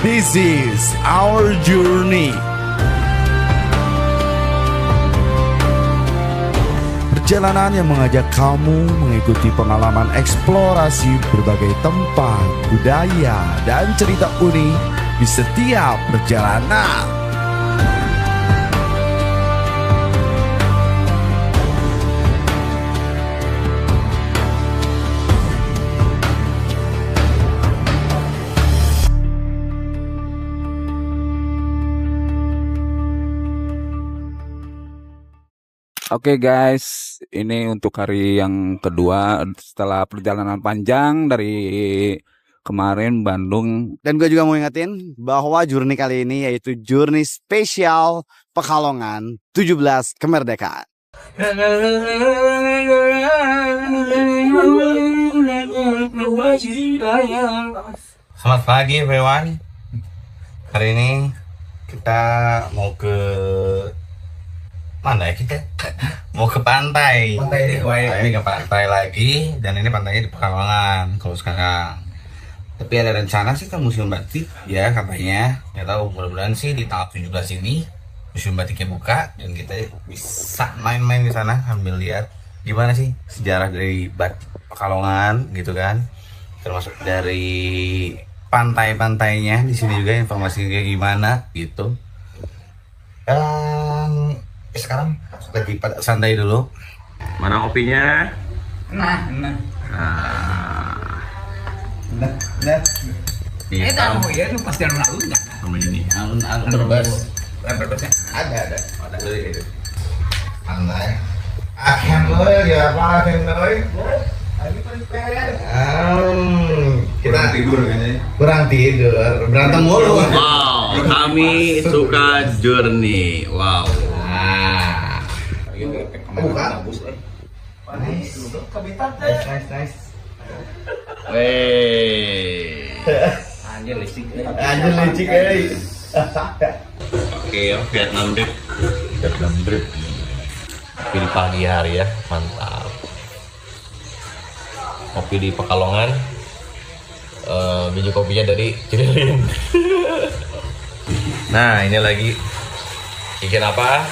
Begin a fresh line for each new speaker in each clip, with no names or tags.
This is our journey. Perjalanan yang mengajak kamu mengikuti pengalaman eksplorasi berbagai tempat, budaya, dan cerita unik di setiap perjalanan.
Oke guys, ini untuk hari yang kedua setelah perjalanan panjang dari kemarin Bandung.
Dan gue juga mau ingetin bahwa journey kali ini yaitu journey spesial Pekalongan 17 Kemerdekaan.
Selamat pagi everyone. Hari ini kita mau ke mana ya kita? Mau ke pantai. Ini ke pantai lagi, dan ini pantainya di Pekalongan kalau sekarang. Tapi ada rencana sih ke Museum Batik ya katanya. Nggak tahu, mudah-mudahan sih di tanggal 17 ini Museum Batiknya buka dan kita bisa main-main di sana sambil lihat gimana sih sejarah dari batik Pekalongan gitu kan. Termasuk dari pantai-pantainya di sini juga informasinya kayak gimana gitu. Dan sekarang lagi pada santai dulu. Mana kopinya? Nah. Ini tahu ya, lu pasti alun-alun enggak? Ini alun-alun berbes. Ada. Santai. Alhamdulillah ya, Pak. Kita tidur kayaknya. Kurang tidur, berantem mulu.
Wow, kami suka journey. Wow.
Bukan. Nice.
Wey.
Anjir licik.
Oke, Vietnam drip. Kopi di pagi hari ya, mantap. Kopi di Pekalongan. Biji kopinya dari Cililin. Nah, ini lagi bikin apa?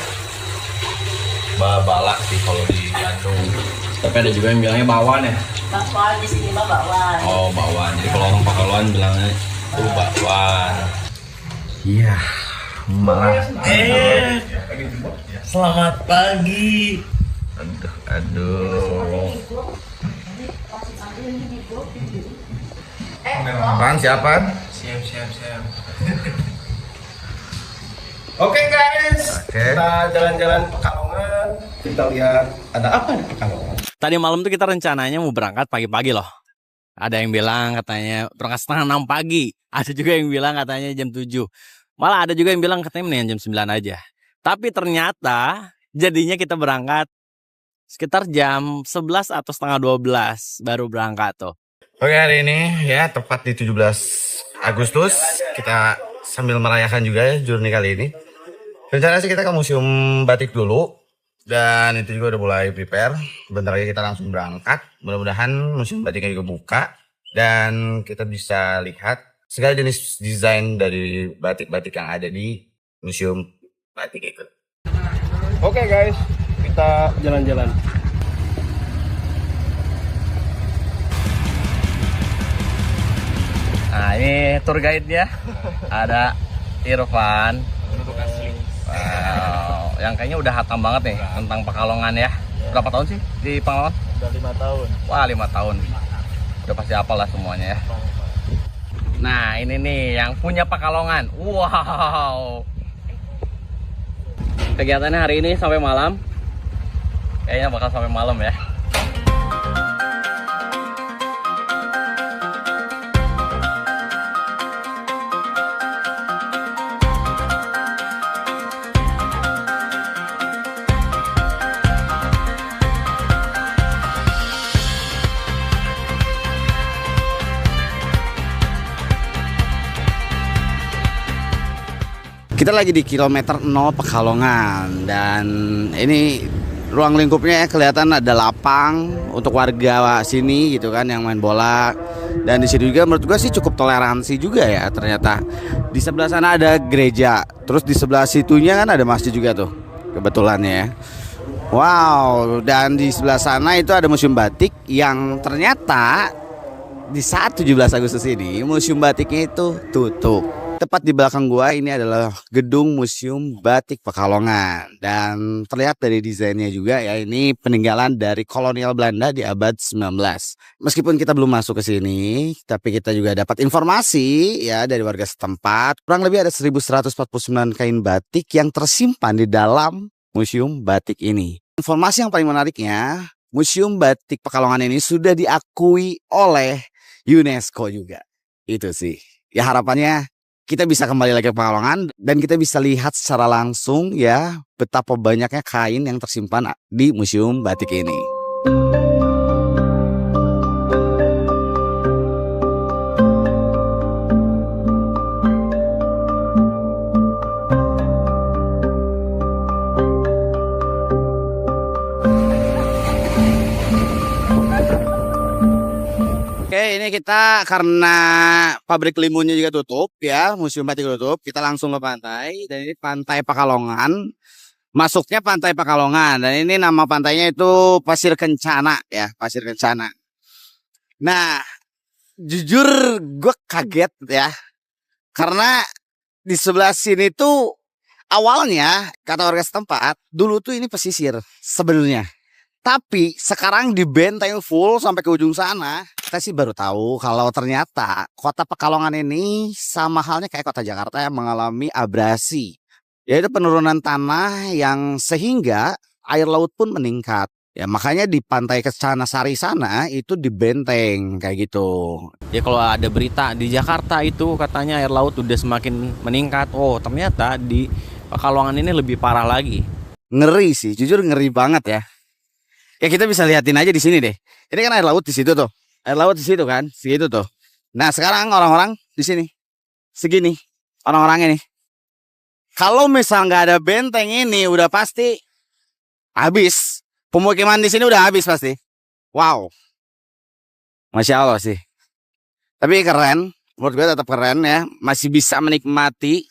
Balak sih kalau di Bandung. Tapi ada juga yang bilangnya bakwan ya.
Bakwan di sini mah bakwan.
Oh, bakwan. Jadi kalau orang Pekalongan bilangnya itu bakwan.
Iya, malah. Selamat pagi. Aduh. Ran siapa? Siap. Oke guys, kita jalan-jalan Pekalongan. Kita lihat ada apa di Pekalongan.
Tadi malam tuh kita rencananya mau berangkat pagi-pagi loh. Ada yang bilang katanya berangkat setengah 6 pagi. Ada juga yang bilang katanya jam 7. Malah ada juga yang bilang katanya mendingan jam 9 aja. Tapi ternyata jadinya kita berangkat sekitar jam 11 atau setengah 12 baru berangkat tuh.
Oke, hari ini ya tepat di 17 Agustus kita sambil merayakan juga ya journey kali ini. Rencana sih kita ke Museum Batik dulu. Dan itu juga udah mulai prepare. Bentar lagi kita langsung berangkat. Mudah-mudahan Museum Batiknya juga buka. Dan kita bisa lihat segala jenis desain dari batik-batik yang ada di Museum Batik itu. Oke guys, kita jalan-jalan.
Nah ini tour guide-nya. Ada Irfan. Wow, yang kayaknya udah hatam banget nih tentang Pekalongan ya. Berapa tahun sih di Pekalongan?
Udah 5 tahun.
Wah 5 tahun. Udah pasti hafal lah semuanya ya. Nah ini nih yang punya Pekalongan. Wow. Kegiatannya hari ini sampai malam. Kayaknya bakal sampai malam ya.
Kita lagi di kilometer 0 Pekalongan. Dan ini ruang lingkupnya kelihatan ada lapang untuk warga sini gitu kan yang main bola. Dan di sini juga menurut gua sih cukup toleransi juga ya ternyata. Di sebelah sana ada gereja, terus di sebelah situnya kan ada masjid juga tuh. Kebetulan ya. Wow, dan di sebelah sana itu ada museum batik yang ternyata di saat 17 Agustus ini museum batiknya itu tutup. Tepat di belakang gua ini adalah gedung Museum Batik Pekalongan dan terlihat dari desainnya juga ya ini peninggalan dari kolonial Belanda di abad 19. Meskipun kita belum masuk ke sini, tapi kita juga dapat informasi ya dari warga setempat. Kurang lebih ada 1149 kain batik yang tersimpan di dalam Museum Batik ini. Informasi yang paling menariknya, Museum Batik Pekalongan ini sudah diakui oleh UNESCO juga. Itu sih. Ya harapannya kita bisa kembali lagi ke Pekalongan dan kita bisa lihat secara langsung ya betapa banyaknya kain yang tersimpan di Museum Batik ini. Oke, ini kita karena pabrik limunnya juga tutup ya, Museum Batik tutup, kita langsung ke pantai dan ini Pantai Pekalongan. Masuknya Pantai Pekalongan dan ini nama pantainya itu Pasir Kencana ya, Pasir Kencana. Nah, jujur gue kaget ya. Karena di sebelah sini tuh awalnya kata warga setempat, dulu tuh ini pesisir sebenarnya. Tapi sekarang dibenteng full sampai ke ujung sana. Kita sih baru tahu kalau ternyata kota Pekalongan ini sama halnya kayak kota Jakarta yang mengalami abrasi. Yaitu penurunan tanah yang sehingga air laut pun meningkat. Ya makanya di pantai Kencana Sari sana itu dibenteng kayak gitu.
Ya kalau ada berita di Jakarta itu katanya air laut udah semakin meningkat. Oh ternyata di Pekalongan ini lebih parah lagi.
Ngeri sih, jujur ngeri banget ya. Ya kita bisa liatin aja di sini deh. Ini kan air laut di situ tuh. Air laut di situ kan, segitu tuh. Nah sekarang orang-orang di sini segini orang-orang ini. Kalau misal nggak ada benteng ini udah pasti habis. Pemukiman di sini udah habis pasti. Wow, masya Allah sih. Tapi keren, menurut gue tetap keren ya. Masih bisa menikmati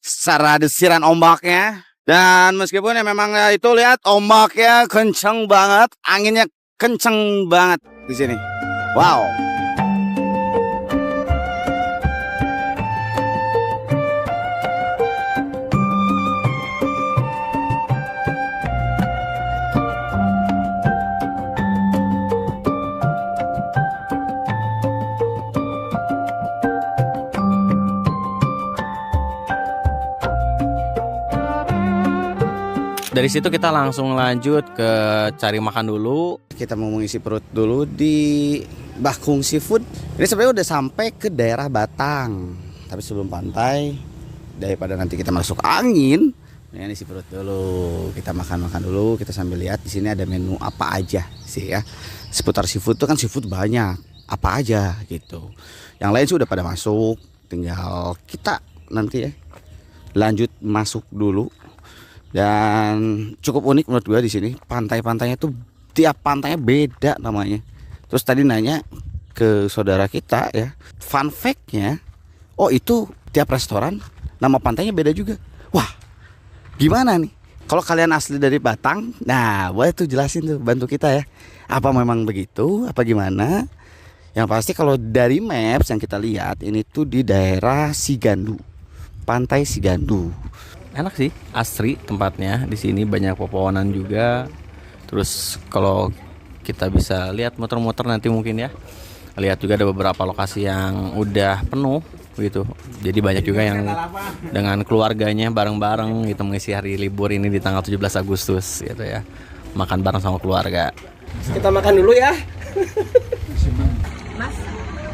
secara desiran ombaknya. Dan meskipun ya memang ya itu lihat ombaknya kenceng banget, anginnya kenceng banget di sini. Wow.
Dari situ kita langsung lanjut ke cari makan dulu.
Kita mau mengisi perut dulu di Bakung Seafood. Ini sebenarnya udah sampai ke daerah Batang. Tapi sebelum pantai, daripada nanti kita masuk angin, ini isi perut dulu. Kita makan-makan dulu. Kita sambil lihat di sini ada menu apa aja sih ya. Seputar seafood tuh kan seafood banyak. Apa aja gitu. Yang lain sih udah pada masuk. Tinggal kita nanti ya lanjut masuk dulu. Dan cukup unik menurut gue di sini pantai-pantainya tuh tiap pantainya beda namanya. Terus tadi nanya ke saudara kita ya, fun fact-nya, oh itu tiap restoran nama pantainya beda juga. Wah, gimana nih? Kalau kalian asli dari Batang, nah boleh tuh jelasin tuh, bantu kita ya. Apa memang begitu? Apa gimana? Yang pasti kalau dari maps yang kita lihat ini tuh di daerah Sigandu, Pantai Sigandu.
Enak sih, asri tempatnya. Di sini banyak pepohonan juga. Terus kalau kita bisa lihat muter-muter nanti mungkin ya. Lihat juga ada beberapa lokasi yang udah penuh gitu. Jadi banyak juga yang dengan keluarganya bareng-bareng gitu mengisi hari libur ini di tanggal 17 Agustus gitu ya. Makan bareng sama keluarga.
Kita makan dulu ya.
Mas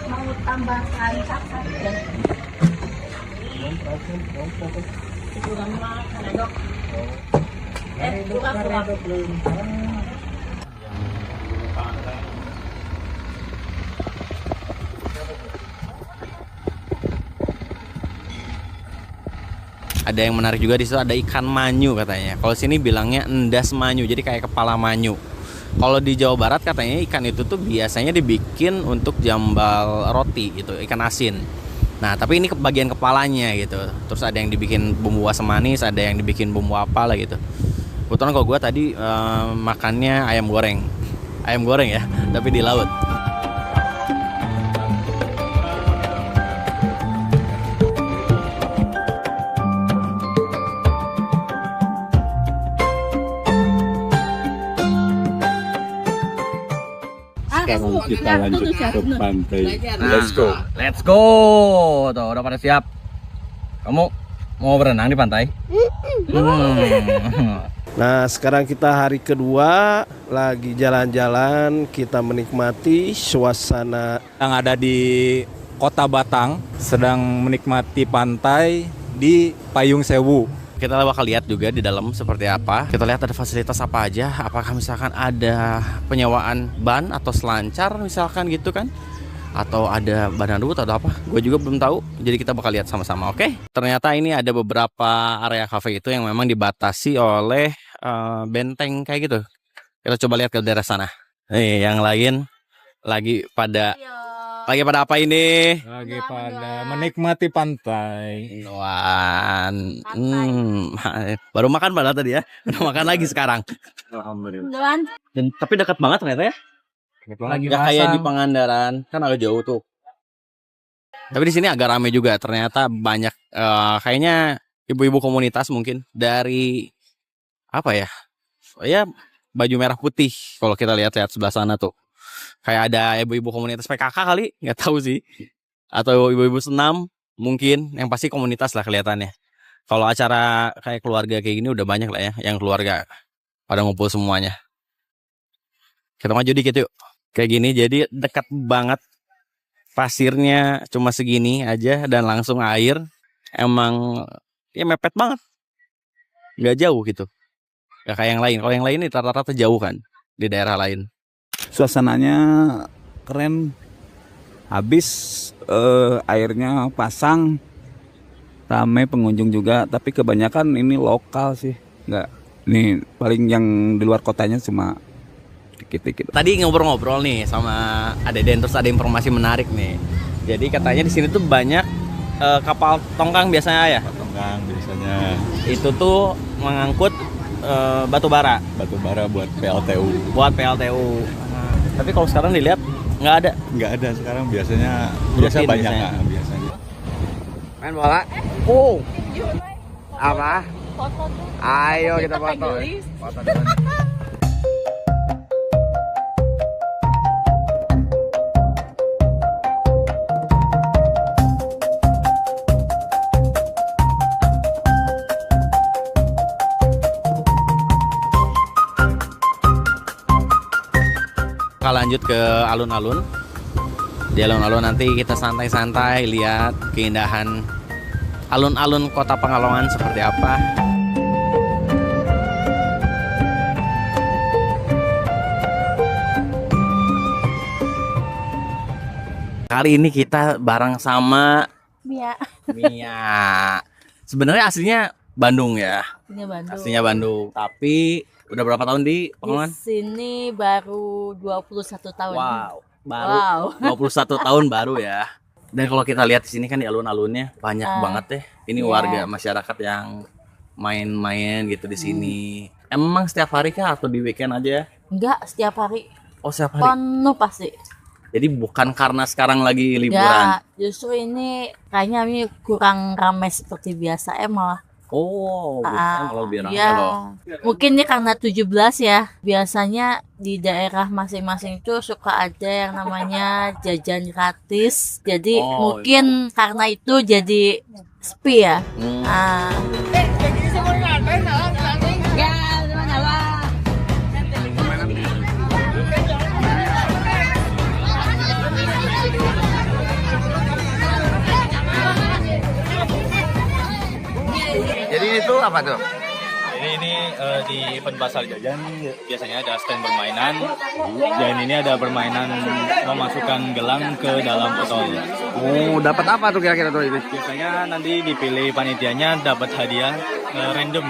mau tambah kali apa ya? Kurang makan ya dok. Kurang.
Ada yang menarik juga di situ, ada ikan manyu katanya. Kalau sini bilangnya endas manyu, jadi kayak kepala manyu. Kalau di Jawa Barat katanya ikan itu tuh biasanya dibikin untuk jambal roti gitu, ikan asin. Nah, tapi ini bagian kepalanya gitu. Terus ada yang dibikin bumbu asam manis, ada yang dibikin bumbu apa lah gitu. Kebetulan kalau gue tadi makannya ayam goreng. Ayam goreng ya, tapi di laut.
Sekarang kita lanjut ke pantai.
Let's go. Let's go. Tuh, udah pada siap. Kamu mau berenang di pantai?
Nah, sekarang kita hari kedua lagi jalan-jalan, kita menikmati suasana
Yang ada di Kota Batang sedang menikmati pantai di Payung Sewu.
Kita bakal lihat juga di dalam seperti apa. Kita lihat ada fasilitas apa aja. Apakah misalkan ada penyewaan ban atau selancar misalkan gitu kan? Atau ada badan atau apa? Gue juga belum tahu. Jadi kita bakal lihat sama-sama, oke? Ternyata ini ada beberapa area cafe itu yang memang dibatasi oleh benteng kayak gitu. Kita coba lihat ke daerah sana. Nih, yang lain lagi pada apa ini?
Lagi pada menikmati pantai.
Baru makan pada tadi ya. Udah makan lagi sekarang.
Alhamdulillah.
Tapi dekat banget ternyata ya.
Lagi
Gak kayak di Pangandaran, kan agak jauh tuh. Tapi di sini agak rame juga. Ternyata banyak kayaknya ibu-ibu komunitas mungkin dari apa ya? Ya baju merah putih kalau kita lihat-lihat sebelah sana tuh. Kayak ada ibu-ibu komunitas PKK kali, nggak tahu sih. Atau ibu-ibu senam mungkin, yang pasti komunitas lah kelihatannya. Kalau acara kayak keluarga kayak gini udah banyak lah ya, yang keluarga pada ngumpul semuanya. Kita maju dikit yuk. Kayak gini, jadi dekat banget. Pasirnya cuma segini aja dan langsung air. Emang ya mepet banget. Nggak jauh gitu. Gak kayak yang lain. Kalau yang lain ini rata-rata jauh kan di daerah lain.
Suasananya keren. Habis airnya pasang, ramai pengunjung juga. Tapi kebanyakan ini lokal sih. Nggak, ini paling yang di luar kotanya cuma dikit-dikit.
Tadi ngobrol-ngobrol nih sama Adeden, terus ada informasi menarik nih. Jadi katanya di sini tuh banyak kapal tongkang biasanya ya.
Tongkang biasanya.
Itu tuh mengangkut batu bara.
Batu bara buat PLTU.
Buat PLTU. Tapi kalau sekarang dilihat nggak ada.
Nggak ada sekarang, biasanya
Rutin
banyak
biasanya.
biasanya.
Main bola? Apa? Ayo kita foto. Foto dulu.
Kita lanjut ke alun-alun. Di alun-alun nanti kita santai-santai lihat keindahan alun-alun Kota Pekalongan seperti apa. Kali ini kita bareng sama Mia. Sebenarnya aslinya Bandung ya. Aslinya Bandung. Tapi udah berapa tahun di Pekalongan?
Di sini baru 21 tahun.
Wow, baru 21 tahun baru ya. Dan kalau kita lihat di sini kan di alun-alunnya banyak banget deh. Ini warga masyarakat yang main-main gitu di sini. Emang setiap hari kah atau di weekend aja?
Enggak, setiap hari.
Oh, setiap hari.
Penuh pasti.
Jadi bukan karena sekarang lagi liburan.
Ya, justru ini kayaknya ini kurang ramai seperti biasa malah.
Oh, biasanya kalau lebih ramai
ya.
loh.
Mungkin ini karena 17 ya. Biasanya di daerah masing-masing itu suka ada yang namanya jajan gratis. Jadi mungkin karena itu jadi sepi ya.
Jadi itu apa tuh?
Ini di event pasar jajan biasanya ada stand permainan. Dan ini ada permainan memasukkan gelang ke dalam botol.
Oh, dapat apa tuh kira-kira tuh ini?
Biasanya nanti dipilih panitianya dapat hadiah random.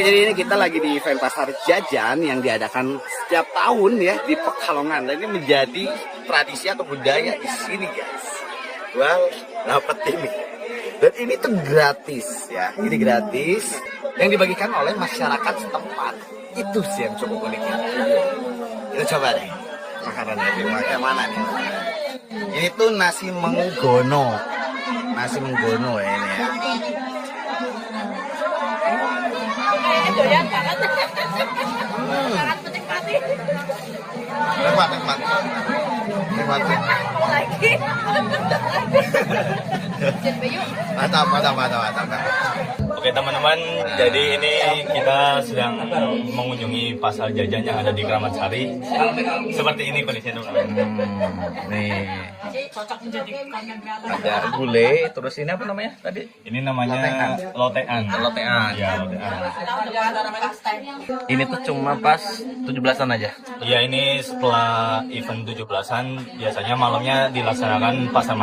Oke, jadi ini kita lagi di event pasar jajan yang diadakan setiap tahun ya di Pekalongan. Dan ini menjadi tradisi atau budaya di sini guys. Jual dapat ini. Dan ini tuh gratis ya. Ini gratis yang dibagikan oleh masyarakat setempat. Itu sih yang cukup unik ya. Kita coba deh makanannya kayak mana nih. Ini tuh nasi menggono. Nasi menggono ya ini ya. Nikmat. Mantap.
Oke teman-teman, jadi ini kita sedang mengunjungi pasar jajan yang ada di Kramat Sari. Seperti ini kondisinya teman-teman.
Nih. Ada gulai, terus ini apa namanya tadi?
Ini namanya lotean.
Lotean.
Ya, lotean.
Ini tuh cuma pas 17-an aja.
Iya, ini setelah event 17-an biasanya malamnya dilaksanakan pasar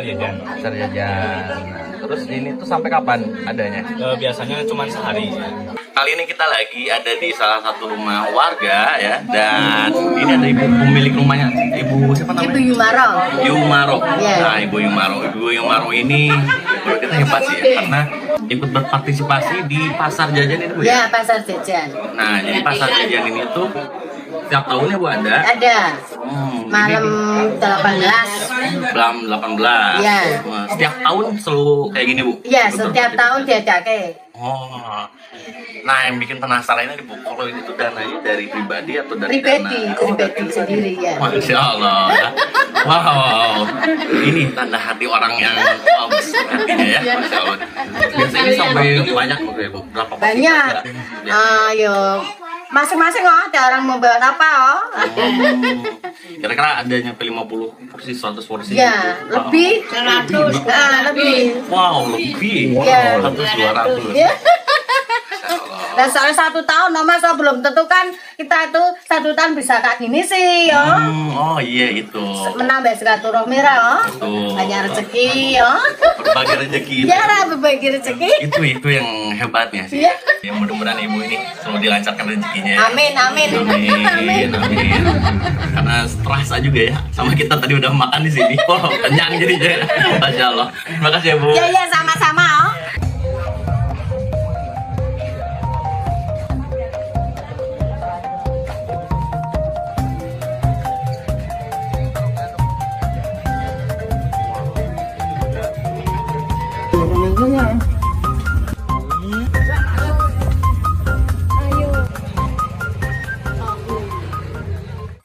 jajan.
Pasar jajan. Terus ini tuh sampai kapan adanya?
Biasanya cuma sehari.
Kali ini kita lagi ada di salah satu rumah warga ya, dan ini ada ibu pemilik rumahnya, ibu siapa namanya?
Ibu Yumaro.
Yumaro.
Yeah.
Nah, Ibu Yumaro ini menurut kita hebat sih ya, karena ikut berpartisipasi di pasar jajan ini Bu ya.
Ya, pasar jajan.
Nah, jadi pasar jajan ini tuh setiap tahunnya Bu ada.
Ada. Malam
ini
18.
Malam 18.
Ya.
Wah, setiap tahun selalu kayak gini Bu.
Ya, setiap tahun diadakan.
Oh. Nah, yang bikin penasaran ini Bu, kalau ini tuh dananya dari pribadi atau dari
Pribadi sendiri ya.
Masya Allah. Wow. Ini tanda hati orang yang besar hatinya ya. Masya Allah. Biasanya sampai banyak Bu, berapa?
Banyak. Ayo, masing-masing ada orang membawa apa
Kira-kira ada nyampe 50 porsi, 100 porsi.
Ya, lebih. 100. Lebih.
Wow, lebih.
Ya.
100, 200.
Ya. Dan soalnya 1 tahun, Mas, belum tentu kan kita itu 1 tahun bisa kayak gini sih,
Oh iya itu.
Menambah silaturahmi,
Betul.
banyak rezeki,
Berbagi rezeki.
Ya, berbagi rezeki.
Itu yang hebatnya sih.
Iya.
Ya, mudah-mudahan ibu ini selalu dilancarkan rezekinya.
Amin.
Amin. Karena terasa juga ya, sama kita tadi udah makan di sini. Wow, kenyang jadinya. Masya Allah. Terima kasih ya Bu.
Ya, sama-sama.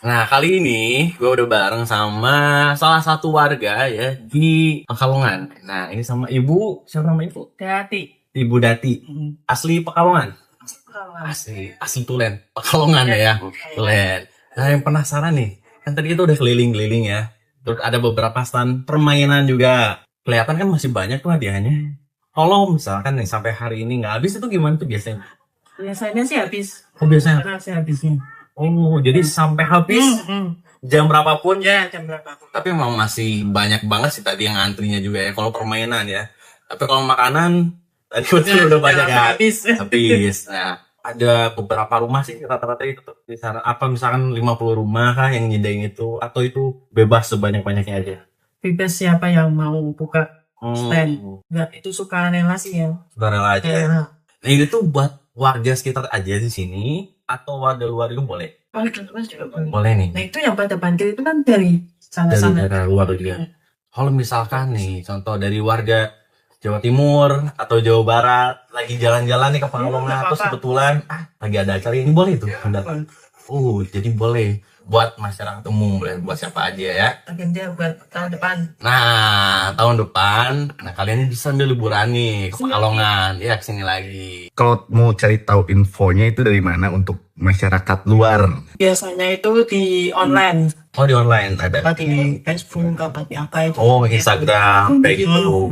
Nah, kali ini gue udah bareng sama salah satu warga ya di Pekalongan. Nah, ini sama ibu, siapa nama ibu?
Dati.
Ibu Dati. Asli Pekalongan? Asli Tulen. Pekalongan ya? Tulen. Nah, yang penasaran nih, kan tadi itu udah keliling-keliling ya. Terus ada beberapa stand permainan juga. Kelihatan kan masih banyak tuh hadiahnya. Kalau misalkan nih sampai hari ini nggak habis, itu gimana tuh biasanya?
Biasanya sih habis.
Oh, biasanya?
Sih habisnya.
Oh, jadi sampai habis jam berapapun
Ya, jam berapapun.
Tapi memang masih banyak banget sih tadi yang antrinya juga ya. Kalau permainan ya. Tapi kalau makanan tadi betul udah banyak ya. Habis. Nah, ada beberapa rumah sih rata-rata itu tuh. Di sana apa misalkan 50 rumah kah yang nyediain itu, atau itu bebas sebanyak-banyaknya aja?
Bebas siapa yang mau buka stand. Enggak, itu suka rela sih ya.
Sukarela aja.
Ya.
Nah, ini tuh buat warga sekitar aja di sini atau warga luar itu boleh?
Warga luar juga boleh.
Boleh nih.
Nah, itu yang pada bantu itu kan dari
Dari
sana-sana.
daerah luar juga. Kalau misalkan nih, contoh dari warga Jawa Timur atau Jawa Barat lagi jalan-jalan nih ke Pekalongan, terus kebetulan lagi ada acara ini, boleh tuh datang. Jadi boleh buat masyarakat umum, boleh buat siapa aja ya.
Agenda buat tahun depan.
Nah, tahun depan, kalian bisa sambil liburan nih ke Pekalongan, ya kesini lagi.
Kalau mau cari tahu infonya itu dari mana untuk masyarakat luar?
Biasanya itu di online.
Oh, di online ada.
Apa di Facebook, apa di apa itu.
Oh, Instagram, kayak gitu.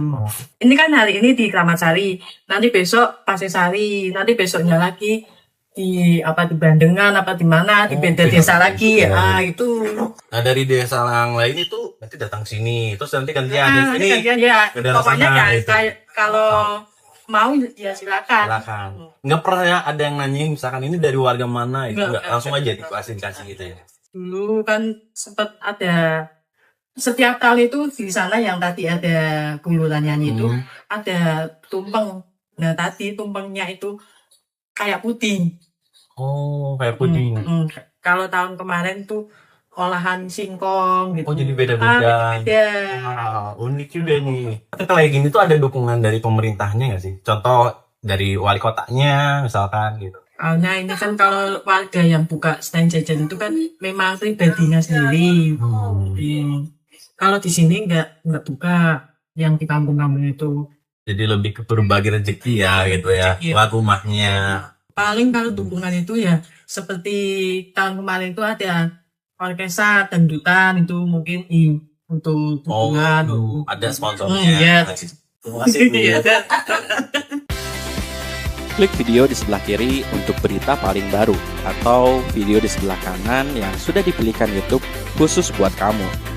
Ini kan hari ini di Kramat Sari, nanti besok Pasir Sari, nanti besoknya lagi di Bandengan, di mana, di beda desa lagi. Itu.
Nah, dari desa yang lain itu nanti datang sini, terus nanti gantian dari sini.
Gantian ya.
ke daerah
Pokoknya
sana,
ya,
gitu.
kalau mau ya silakan.
Silakan. Nggak pernah ada yang nanyain misalkan ini dari warga mana itu,
Nggak.
nggak langsung aja dikasih gitu ya.
Dulu kan sempat ada setiap tahun itu di sana yang tadi ada guyurannya itu ada tumpeng. Nah tadi tumpengnya itu kayak puding.
Oh, kayak puding.
Kalau tahun kemarin tuh olahan singkong gitu.
Oh, jadi beda-beda.
Beda.
Wow, unik juga nih. Tapi kayak gini tuh ada dukungan dari pemerintahnya nggak sih? Contoh dari wali kotanya misalkan gitu.
Nah ini kan kalau warga yang buka stand jajan itu kan memang pribadinya sendiri. Kalau di sini nggak buka yang di kampung-kampung itu.
Jadi lebih ke berbagi rezeki ya gitu ya. Buat rumahnya.
Paling kalau dukungan itu ya seperti tahun kemarin itu ada orkestra dangdutan itu mungkin untuk dukungan.
Ada sponsornya.
Iya.
Terima kasih.
Iya.
Klik video di sebelah kiri untuk berita paling baru atau video di sebelah kanan yang sudah dipilihkan YouTube khusus buat kamu.